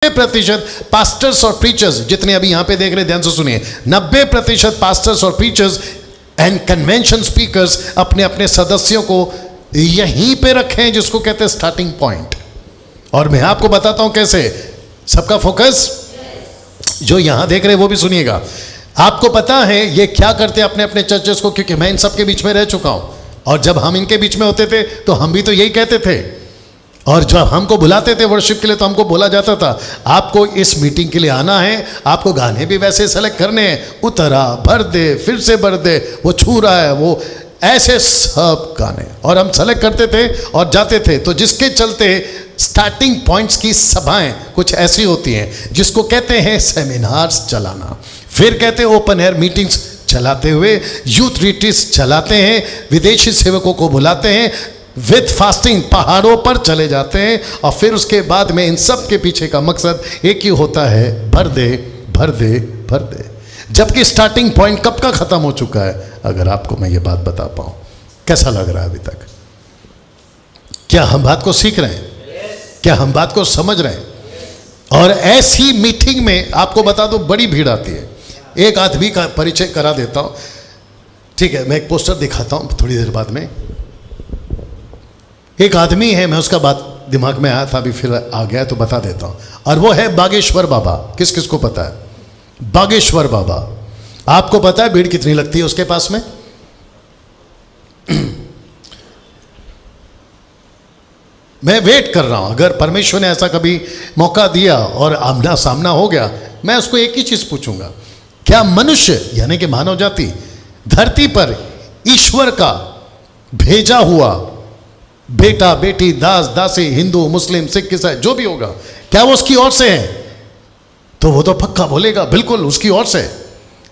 90% pastors और preachers, जितने अभी यहां पे देख रहे ध्यान से सुनिए, 90% पास्टर्स और प्रीचर्स एंड कन्वेंशन स्पीकर्स अपने अपने सदस्यों को यहीं पे रखे हैं, जिसको कहते हैं स्टार्टिंग पॉइंट। और मैं आपको बताता हूं कैसे। सबका फोकस जो यहां देख रहे हैं वो भी सुनिएगा। आपको पता है ये क्या करते हैं अपने अपने चर्चेस को, क्योंकि मैं इन सब के बीच में रह चुका हूं, और जब हम इनके बीच में होते थे तो हम भी तो यही कहते थे, और जब हमको बुलाते थे वर्शिप के लिए तो हमको बोला जाता था आपको इस मीटिंग के लिए आना है, आपको गाने भी वैसे सेलेक्ट करने हैं, उतरा भर दे फिर से भर दे, वो छू रहा है, वो ऐसे सब गाने, और हम सेलेक्ट करते थे और जाते थे। तो जिसके चलते स्टार्टिंग पॉइंट्स की सभाएं कुछ ऐसी होती हैं जिसको कहते हैं सेमिनार्स चलाना, फिर कहते हैं ओपन एयर मीटिंग्स चलाते हुए, यूथ रिट्रीट्स चलाते हैं, विदेशी सेवकों को बुलाते हैं, विद फास्टिंग पहाड़ों पर चले जाते हैं, और फिर उसके बाद में इन सब के पीछे का मकसद एक ही होता है, भर दे भर दे भर दे। जबकि स्टार्टिंग पॉइंट कब का खत्म हो चुका है, अगर आपको मैं ये बात बता पाऊं। कैसा लग रहा है अभी तक? क्या हम बात को सीख रहे हैं? क्या हम बात को समझ रहे हैं? और ऐसी मीटिंग में आपको बता दो बड़ी भीड़ आती है। एक आदमी का परिचय करा देता हूं, ठीक है? मैं एक पोस्टर दिखाता हूं थोड़ी देर बाद में। एक आदमी है, मैं उसका बात दिमाग में आया था अभी फिर आ गया तो बता देता हूं, और वो है बागेश्वर बाबा। किस किस को पता है बागेश्वर बाबा? आपको पता है भीड़ कितनी लगती है उसके पास में? मैं वेट कर रहा हूं, अगर परमेश्वर ने ऐसा कभी मौका दिया और आमना सामना हो गया, मैं उसको एक ही चीज पूछूंगा, क्या मनुष्य यानी कि मानव जाति धरती पर ईश्वर का भेजा हुआ बेटा बेटी, दास दासी, हिंदू मुस्लिम सिख ईसाई जो भी होगा, क्या वो उसकी ओर से है? तो वो तो पक्का बोलेगा बिल्कुल उसकी ओर से।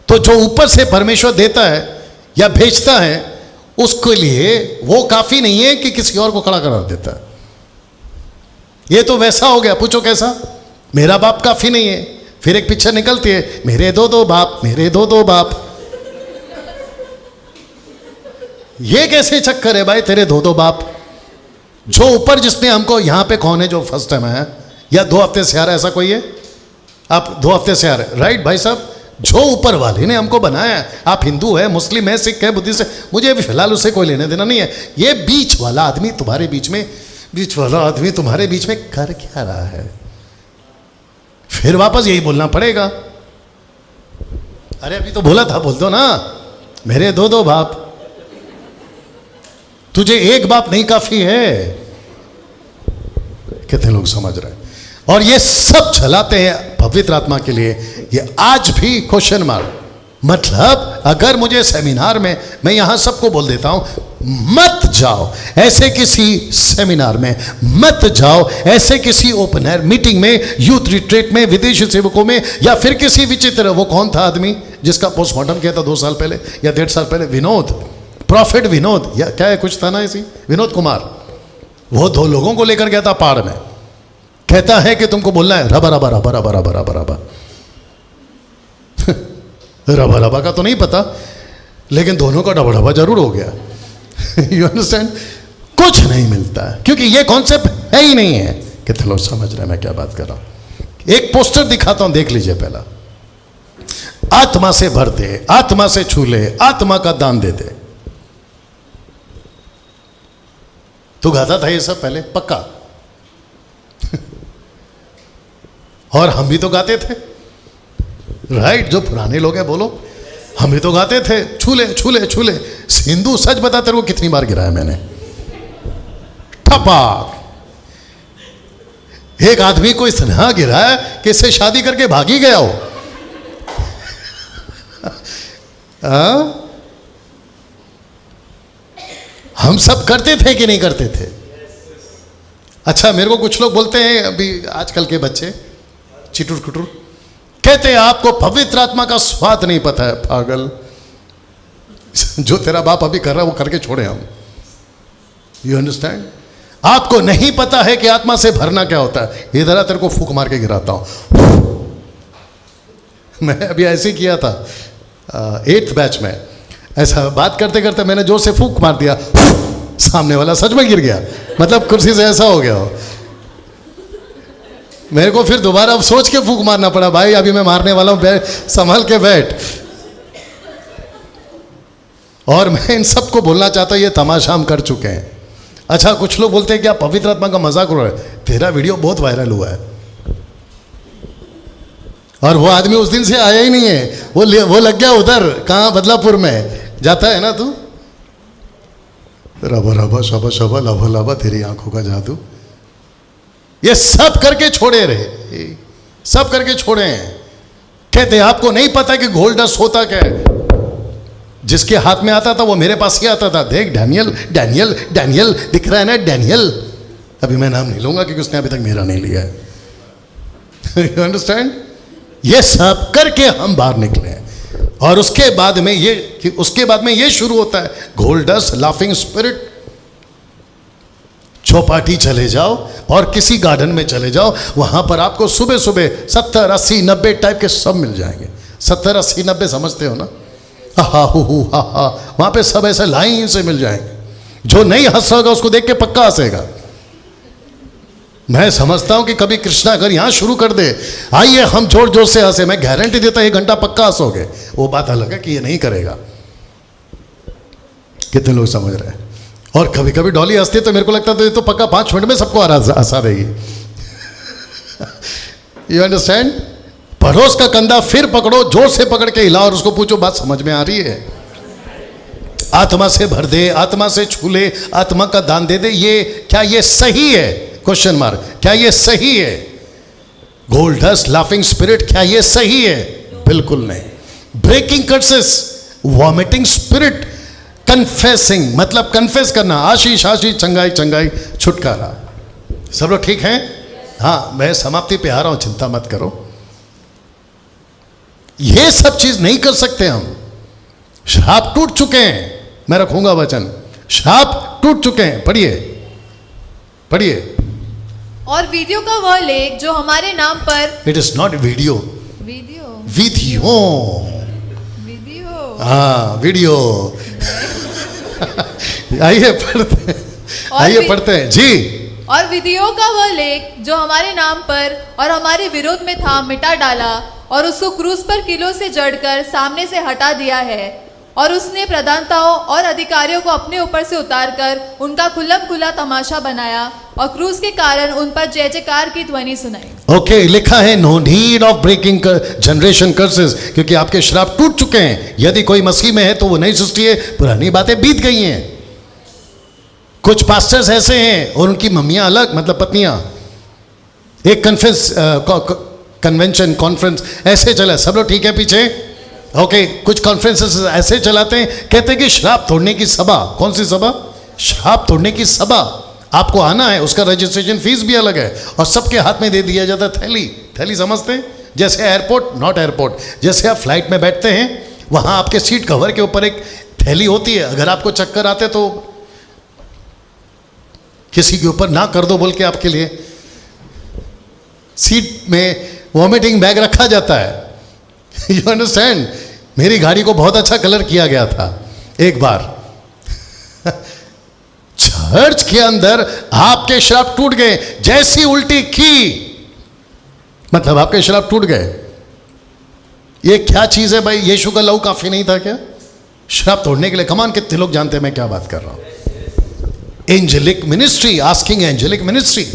तो जो ऊपर से परमेश्वर देता है या भेजता है, उसके लिए वो काफी नहीं है कि किसी और को खड़ा करा देता है। ये तो वैसा हो गया, पूछो कैसा? मेरा बाप काफी नहीं है, फिर एक पिक्चर निकलती है, मेरे दो दो बाप, मेरे दो दो बाप। ये कैसे चक्कर है भाई, तेरे दो दो बाप? जो ऊपर जिसने हमको, यहां पे कौन है जो फर्स्ट टाइम आया या 2 हफ्ते से आ रहा है, ऐसा कोई है? आप 2 हफ्ते से आ रहे हैं, राइट भाई साहब? जो ऊपर वाले ने हमको बनाया है, आप हिंदू है, मुस्लिम है, सिख है, बुद्धिस्ट है, मुझे अभी फिलहाल उससे कोई लेने देना नहीं है। ये बीच वाला आदमी तुम्हारे बीच में, बीच वाला आदमी तुम्हारे बीच में कर क्या रहा है? फिर वापस यही बोलना पड़ेगा, अरे अभी तो बोला था, बोल दो ना, मेरे दो दो बाप। तुझे एक बाप नहीं काफी है? कितने लोग समझ रहे हैं? और ये सब चलाते हैं पवित्र आत्मा के लिए। ये आज भी क्वेश्चन मार्क, मतलब अगर मुझे सेमिनार में, मैं यहां सबको बोल देता हूं, मत जाओ ऐसे किसी सेमिनार में, मत जाओ ऐसे किसी ओपन एयर मीटिंग में, यूथ रिट्रीट में, विदेशी सेवकों में, या फिर किसी विचित्र, वो कौन था आदमी जिसका पोस्टमार्टम किया था 2 साल पहले या 1.5 साल पहले? विनोद, प्रॉफिट विनोद, या क्या है कुछ था ना इसी, विनोद कुमार। वो 2 लोगों को लेकर गया था पहाड़ में, कहता है कि तुमको बोलना है रबा रबा रबा रबा रबा रबा रबा। रबा रबा का तो नहीं पता, लेकिन दोनों का डबा डबा जरूर हो गया। You understand? कुछ नहीं मिलता है, क्योंकि ये कॉन्सेप्ट है ही नहीं है। कितने लोग समझ रहे हैं मैं क्या बात कर रहा हूं? एक पोस्टर दिखाता हूं, देख लीजिए पहला। आत्मा से भर दे, आत्मा से छू ले, आत्मा का दान दे दे। तू गाता था ये सब पहले पक्का? और हम भी तो गाते थे, राइट? जो पुराने लोग हैं बोलो, हम भी तो गाते थे, छूले छूले छूले। हिंदू सच बता, तेरे को कितनी बार गिराया मैंने? ठपाक। एक आदमी को इतना गिराया कि इससे शादी करके भाग ही गया हो। हम सब करते थे कि नहीं करते थे? अच्छा, मेरे को कुछ लोग बोलते हैं, अभी आजकल के बच्चे चिटुर कुटुर, कहते हैं आपको पवित्र आत्मा का स्वाद नहीं पता है। पागल, जो तेरा बाप अभी कर रहा है वो करके छोड़े हम। You understand? आपको नहीं पता है कि आत्मा से भरना क्या होता है। इधर तेरे को फूक मार के गिराता हूं। मैं अभी ऐसे किया था 8th बैच में, ऐसा बात करते करते मैंने जोर से फूक मार दिया, सामने वाला सच में गिर गया, मतलब कुर्सी से ऐसा हो गया हो। मेरे को फिर दोबारा अब सोच के फूंक मारना पड़ा, भाई अभी मैं मारने वाला हूं, संभल के बैठ। और मैं इन सबको बोलना चाहता हूं, ये तमाशा हम कर चुके हैं। अच्छा, कुछ लोग बोलते हैं कि आप पवित्र आत्मा का मजाक उड़ा रहे हैं। तेरा वीडियो बहुत वायरल हुआ है और वो आदमी उस दिन से आया ही नहीं है, वो लग गया उधर, कहाँ, बदलापुर में जाता है ना तू। रबा रबा शबा शबा लभा लभा तेरी आंखों का जादू, ये सब करके छोड़े रहे, सब करके छोड़े हैं। कहते आपको नहीं पता कि गोल्ड डस्ट होता क्या है। जिसके हाथ में आता था वो मेरे पास ही आता था। देख डैनियल डैनियल डैनियल दिख रहा है ना, डैनियल। अभी मैं नाम नहीं लूंगा क्योंकि उसने अभी तक मेरा नहीं लिया है। You understand? ये सब करके हम बाहर निकले हैं। और उसके बाद में ये शुरू होता है, gold dust, laughing spirit. Chowpatty चले जाओ और किसी गार्डन में चले जाओ, वहां पर आपको सुबह सुबह 70, 80, 90 टाइप के सब मिल जाएंगे। 70, 80, 90 समझते हो ना? हा हु हा हा, वहां पे सब ऐसे लाइन से मिल जाएंगे। जो नहीं हंस होगा उसको देख के पक्का हंसेगा। मैं समझता हूं कि कभी कृष्णा अगर यहां शुरू कर दे, आइए हम जोर जोर से हंसे, मैं गारंटी देता 1 घंटा पक्का हंसोगे। वो बात अलग है कि ये नहीं करेगा। कितने लोग समझ रहे हैं? और कभी कभी डॉली हंसती तो मेरे को लगता था ये तो पक्का 5 मिनट में सबको हंसा देगी। You understand? पड़ोस का कंधा फिर पकड़ो, जोर से पकड़ के हिलाओ और उसको पूछो बात समझ में आ रही है? आत्मा से भर दे, आत्मा से छू ले, आत्मा का दान दे दे। ये क्या ये सही है? Question mark. क्या ये सही है? गोल्ड डस्ट, लाफिंग स्पिरिट, क्या ये सही है? बिल्कुल नहीं। Breaking curses, vomiting spirit, confessing मतलब कन्फेस करना, आशीष आशीष, चंगाई चंगाई, छुटकारा। सब लोग ठीक हैं? हाँ, मैं समाप्ति पे आ रहा हूं, चिंता मत करो। ये सब चीज नहीं कर सकते हम। श्राप टूट चुके हैं। मैं रखूंगा वचन, श्राप टूट चुके हैं। पढ़िए पढ़िए। और वीडियो का वह लेख जो हमारे नाम पर, it is not video, video, हाँ वीडियो। आइए पढ़ते हैं, आइए पढ़ते हैं जी। और विधियों का वह लेख जो हमारे नाम पर और हमारे विरोध में था, मिटा डाला और उसको क्रूस पर किलों से जड़कर सामने से हटा दिया है। और उसने प्रधानताओं और अधिकारियों को अपने ऊपर से उतारकर उनका खुल्लम खुला तमाशा बनाया और क्रूस के कारण उन पर जय जयकार की ध्वनि सुनाई। ओके, लिखा है no need of breaking generation curses, क्योंकि आपके श्राप टूट चुके हैं। यदि कोई मसीह में है तो वो नई सृष्टि है, पुरानी बातें बीत गई हैं। कुछ पास्टर्स ऐसे हैं और उनकी मम्मियां अलग, मतलब पत्नियां। एक कन्वेंशन कॉन्फ्रेंस ऐसे चला, सब लोग ठीक है पीछे? ओके, कुछ कॉन्फ्रेंसेस ऐसे चलाते हैं, कहते हैं कि श्राप तोड़ने की सभा। कौन सी सभा? श्राप तोड़ने की सभा। आपको आना है, उसका रजिस्ट्रेशन फीस भी अलग है और सबके हाथ में दे दिया जाता है थैली। थैली समझते हैं? जैसे एयरपोर्ट, नॉट एयरपोर्ट, जैसे आप फ्लाइट में बैठते हैं, वहां आपके सीट कवर के ऊपर एक थैली होती है। अगर आपको चक्कर आते तो किसी के ऊपर ना कर दो बोल के आपके लिए सीट में वॉमिटिंग बैग रखा जाता है। You understand? मेरी गाड़ी को बहुत अच्छा कलर किया गया था एक बार। चर्च के अंदर आपके श्राप टूट गए। जैसी उल्टी की मतलब आपके श्राप टूट गए। ये क्या चीज है भाई? यीशु का लहू काफी नहीं था क्या श्राप तोड़ने के लिए? कमान, कितने लोग जानते हैं मैं क्या बात कर रहा हूं? Angelic ministry, asking angelic ministry.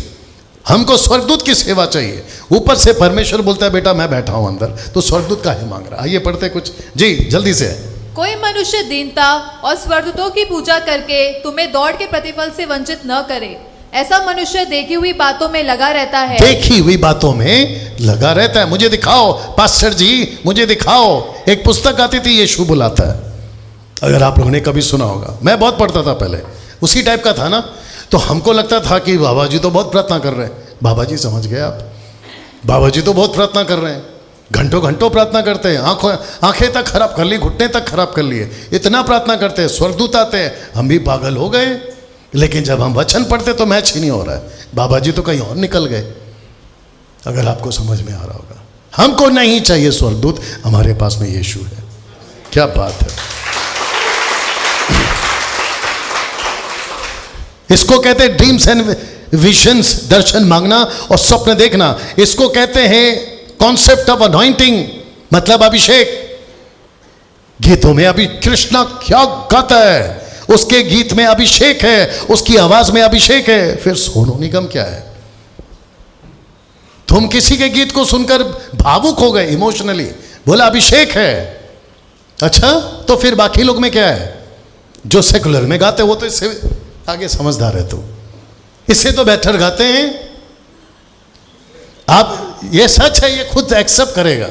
हमको स्वर्गदूत की सेवा चाहिए। ऊपर से परमेश्वर बोलता है बेटा मैं बैठा हूं अंदर, तो स्वर्गदूत काहे मांग रहा? आइए पढ़ते कुछ जी जल्दी से। कोई मनुष्य दीनता और स्वर्गदूतों की पूजा करके तुम्हें दौड़ के प्रतिफल से वंचित न करे। ऐसा मनुष्य देखी हुई बातों में लगा रहता है। देखी हुई बातों में लगा रहता है। मुझे दिखाओ पास्टर जी, मुझे दिखाओ। एक पुस्तक आती थी, यीशु बुलाता है। अगर आप लोगों ने कभी सुना होगा, मैं बहुत पढ़ता था पहले, उसी टाइप का था ना। तो हमको लगता था कि बाबा जी तो बहुत प्रार्थना कर रहे हैं। बाबा जी समझ गए आप? बाबा जी तो बहुत प्रार्थना कर रहे हैं, घंटों घंटों प्रार्थना करते हैं, आंखें तक खराब कर ली, घुटने तक खराब कर लिए, इतना प्रार्थना करते हैं। स्वर्गदूत आते हैं, हम भी पागल हो गए। लेकिन जब हम वचन पढ़ते तो मैच ही नहीं हो रहा है। बाबा जी तो कहीं और निकल गए। अगर आपको समझ में आ रहा होगा, हमको नहीं चाहिए स्वर्गदूत, हमारे पास में यीशु है। क्या बात है! इसको कहते हैं ड्रीम्स एंड विजन्स, दर्शन मांगना और स्वप्न देखना, इसको कहते हैं कॉन्सेप्ट ऑफ अनॉइंटिंग, मतलब अभिषेक। गीतों में अभी कृष्णा क्या गाता है, उसके गीत में अभिषेक है, उसकी आवाज में अभिषेक है। फिर सोनू निगम क्या है? तुम किसी के गीत को सुनकर भावुक हो गए इमोशनली, बोला अभिषेक है। अच्छा, तो फिर बाकी लोग में क्या है? जो सेकुलर में गाते वो तो इससे आगे समझदार है, तो इससे तो बेटर गाते हैं। आप, ये सच है, ये खुद एक्सेप्ट करेगा।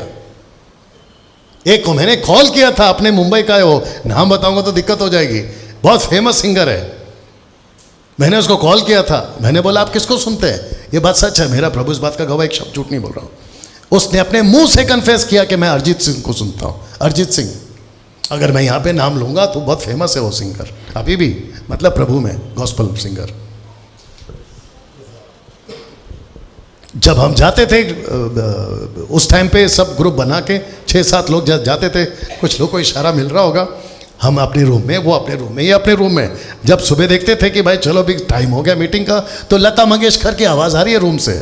एक को मैंने कॉल किया था, अपने मुंबई का है वो, नाम बताऊंगा तो दिक्कत हो जाएगी, बहुत फेमस सिंगर है। मैंने उसको कॉल किया था, मैंने बोला आप किसको सुनते हैं? ये बात सच है, मेरा प्रभु इस बात का गवाह, एक शब्द झूठ नहीं बोल रहा हूं। उसने अपने मुंह से कन्फेस किया कि मैं अरिजीत सिंह को सुनता हूं। अरिजीत सिंह, अगर मैं यहां पे नाम लूंगा तो बहुत फेमस है वो सिंगर अभी भी, मतलब प्रभु में गॉस्पल सिंगर। जब हम जाते थे उस टाइम पे सब ग्रुप बना के 6-7 लोग जाते थे, कुछ लोग को इशारा मिल रहा होगा, हम अपने रूम में, वो अपने रूम में, ये अपने रूम में। जब सुबह देखते थे कि भाई चलो भी टाइम हो गया मीटिंग का, तो लता मंगेशकर की आवाज़ आ रही है रूम से।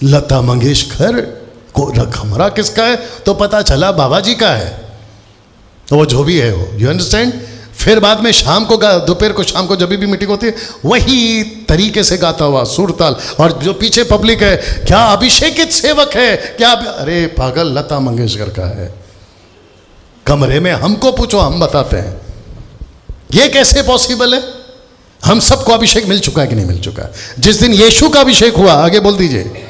लता मंगेशकर को कमरा किसका है? तो पता चला बाबा जी का है, तो वो जो भी है वो, यू अंडरस्टैंड। फिर बाद में शाम को, दोपहर को, शाम को जब भी मीटिंग होती है, वही तरीके से गाता हुआ सुरताल, और जो पीछे पब्लिक है, क्या अभिषेकित सेवक है क्या? अरे पागल, लता मंगेशकर का है। कमरे में हमको पूछो, हम बताते हैं। ये कैसे पॉसिबल है? हम सबको अभिषेक मिल चुका है कि नहीं मिल चुका है? जिस दिन यीशु का अभिषेक हुआ, आगे बोल दीजिए,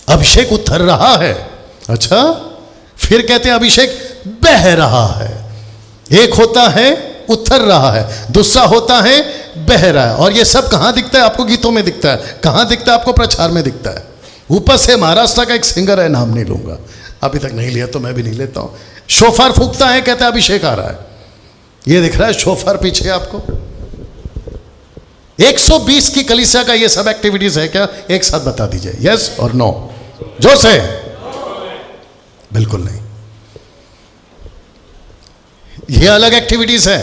अभिषेक उतर रहा है। अच्छा, फिर कहते हैं अभिषेक बह रहा है। एक होता है उतर रहा है, दूसरा होता है बह रहा है। और ये सब कहां दिखता है? आपको गीतों में दिखता है। कहां दिखता है? आपको प्रचार में दिखता है। ऊपर से महाराष्ट्र का एक सिंगर है, नाम नहीं लूंगा, अभी तक नहीं लिया तो मैं भी नहीं लेता हूं, शोफार फूकता है, कहता है अभिषेक आ रहा है। ये दिख रहा है शोफार पीछे आपको? 120 की कलीसिया का ये सब एक्टिविटीज है क्या? एक साथ बता दीजिए, यस और नो, जोर से। बिल्कुल नहीं, ये अलग एक्टिविटीज है।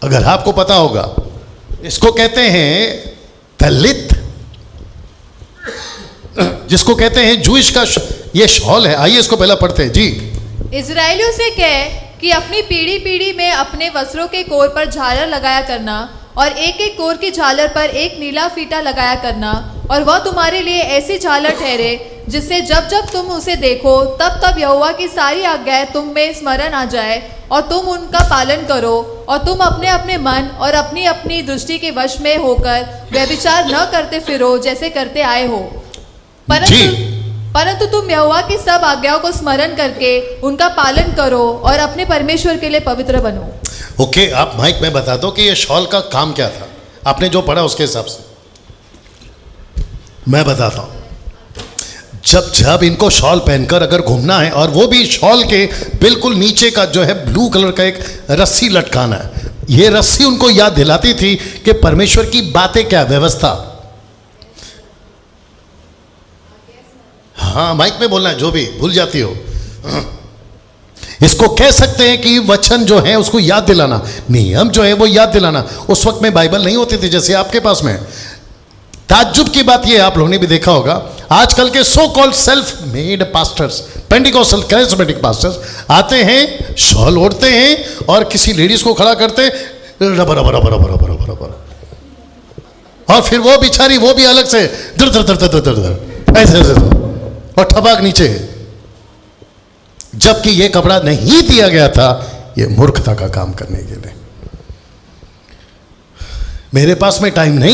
अगर आपको पता होगा, इसको कहते हैं तलित, जिसको कहते हैं जूइश का ये शॉल है। आइए इसको पहला पढ़ते हैं जी। इजराइलियों से कह कि अपनी पीढ़ी पीढ़ी में अपने वस्त्रों के कोर पर झालर लगाया करना, और एक एक कोर की झालर पर एक नीला फीता लगाया करना, और वह तुम्हारे लिए ऐसी झालर ठहरे जिससे जब जब तुम उसे देखो तब तब यहोवा की सारी आज्ञाएं तुम में स्मरण आ जाए, और तुम उनका पालन करो, और तुम अपने अपने मन और अपनी अपनी दृष्टि के वश में होकर व्यभिचार न करते फिरो जैसे करते आए हो, परंतु तुम यहोवा की सब आज्ञाओं को स्मरण करके उनका पालन करो और अपने परमेश्वर के लिए पवित्र बनो। ओके, आप माइक में बता दो कि ये शॉल का काम क्या था। आपने जो पढ़ा उसके हिसाब से मैं बताता हूं। जब जब इनको शॉल पहनकर अगर घूमना है, और वो भी शॉल के बिल्कुल नीचे का जो है ब्लू कलर का एक रस्सी लटकाना है, ये रस्सी उनको याद दिलाती थी कि परमेश्वर की बातें क्या, व्यवस्था। हाँ, माइक में बोलना है, जो भी भूल जाती हो। इसको कह सकते हैं कि वचन जो है उसको याद दिलाना, नियम जो है वो याद दिलाना। उस वक्त में बाइबल नहीं होती थी जैसे आपके पास में। ताज्जुब की बात ये, आप लोगों ने भी देखा होगा, आजकल के so called self made pastors, Pentecostal charismatic pastors आते हैं, शॉल ओढ़ते हैं और किसी लेडीज को खड़ा करते, rubber rubber rubber rubber rubber rubber, और फिर वो बिचारी, वो भी अलग से दर दर दर दर दर दर ऐसे और ठबाक नीचे। जबकि ये कपड़ा नहीं दिया गया था, ये मूर्खता का काम करने के लिए। मेरे पास में टाइम नहीं